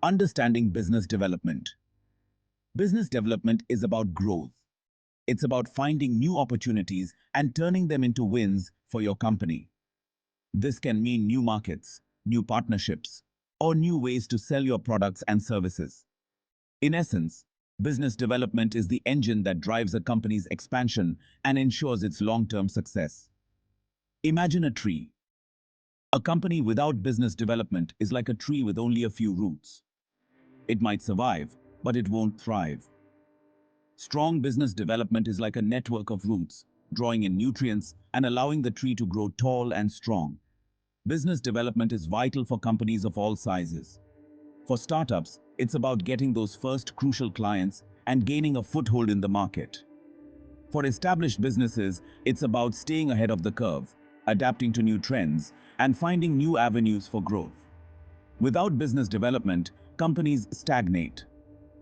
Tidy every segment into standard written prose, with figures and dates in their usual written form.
Understanding business development. Business development is about growth. It's about finding new opportunities and turning them into wins for your company. This can mean new markets, new partnerships, or new ways to sell your products and services. In essence, business development is the engine that drives a company's expansion and ensures its long-term success. Imagine a tree. A company without business development is like a tree with only a few roots. It might survive, but it won't thrive. Strong business development is like a network of roots, drawing in nutrients and allowing the tree to grow tall and strong. Business development is vital for companies of all sizes. For startups, it's about getting those first crucial clients and gaining a foothold in the market. For established businesses, it's about staying ahead of the curve, adapting to new trends, and finding new avenues for growth. Without business development, companies stagnate.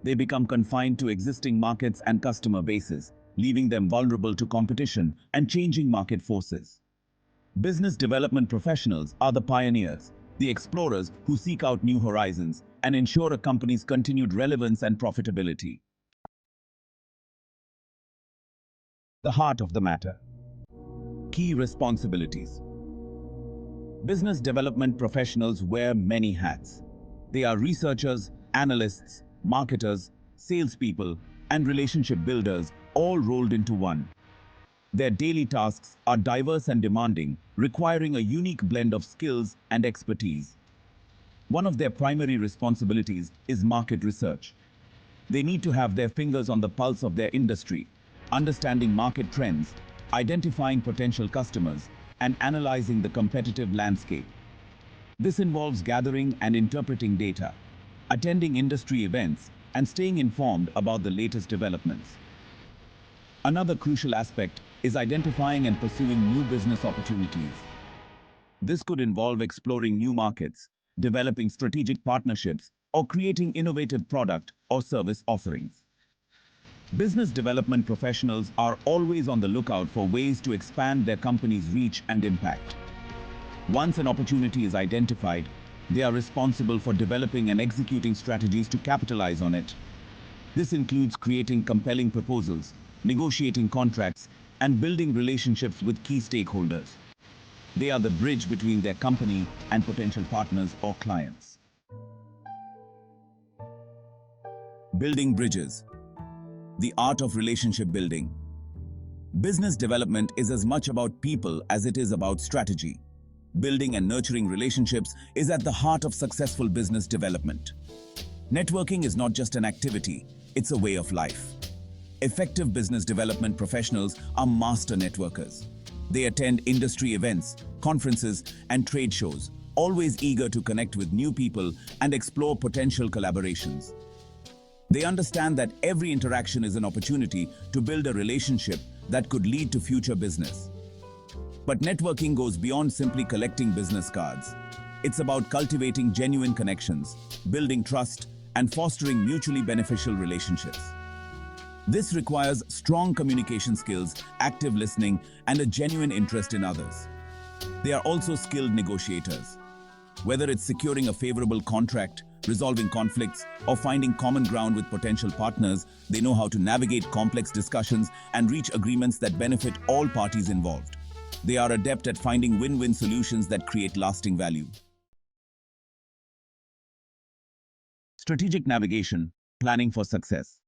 They become confined to existing markets and customer bases, leaving them vulnerable to competition and changing market forces. Business development professionals are the pioneers, the explorers who seek out new horizons and ensure a company's continued relevance and profitability. The heart of the matter. Key responsibilities. Business development professionals wear many hats. They are researchers, analysts, marketers, salespeople, and relationship builders, all rolled into one. Their daily tasks are diverse and demanding, requiring a unique blend of skills and expertise. One of their primary responsibilities is market research. They need to have their fingers on the pulse of their industry, understanding market trends, identifying potential customers, and analyzing the competitive landscape. This involves gathering and interpreting data, attending industry events, and staying informed about the latest developments. Another crucial aspect is identifying and pursuing new business opportunities. This could involve exploring new markets, developing strategic partnerships, or creating innovative product or service offerings. Business development professionals are always on the lookout for ways to expand their company's reach and impact. Once an opportunity is identified, they are responsible for developing and executing strategies to capitalize on it. This includes creating compelling proposals, negotiating contracts, and building relationships with key stakeholders. They are the bridge between their company and potential partners or clients. Building bridges. The art of relationship building. Business development is as much about people as it is about strategy. Building and nurturing relationships is at the heart of successful business development. Networking is not just an activity, it's a way of life. Effective business development professionals are master networkers. They attend industry events, conferences, and trade shows, always eager to connect with new people and explore potential collaborations. They understand that every interaction is an opportunity to build a relationship that could lead to future business. But networking goes beyond simply collecting business cards. It's about cultivating genuine connections, building trust, and fostering mutually beneficial relationships. This requires strong communication skills, active listening, and a genuine interest in others. They are also skilled negotiators. Whether it's securing a favorable contract, resolving conflicts, or finding common ground with potential partners, they know how to navigate complex discussions and reach agreements that benefit all parties involved. They are adept at finding win-win solutions that create lasting value. Strategic navigation, planning for success.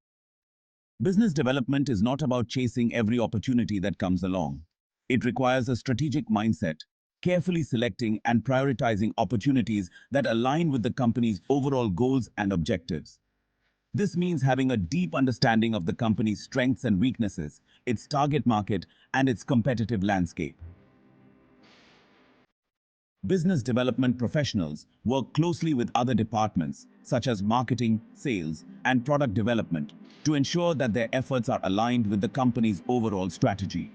Business development is not about chasing every opportunity that comes along. It requires a strategic mindset, carefully selecting and prioritizing opportunities that align with the company's overall goals and objectives. This means having a deep understanding of the company's strengths and weaknesses, its target market, and its competitive landscape. Business development professionals work closely with other departments, such as marketing, sales, and product development, to ensure that their efforts are aligned with the company's overall strategy.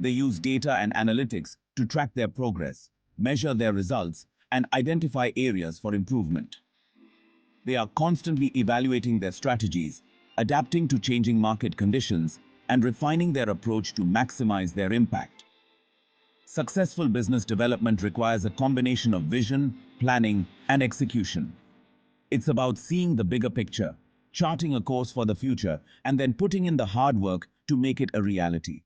They use data and analytics to track their progress, measure their results, and identify areas for improvement. They are constantly evaluating their strategies, adapting to changing market conditions, and refining their approach to maximize their impact. Successful business development requires a combination of vision, planning, and execution. It's about seeing the bigger picture, charting a course for the future, and then putting in the hard work to make it a reality.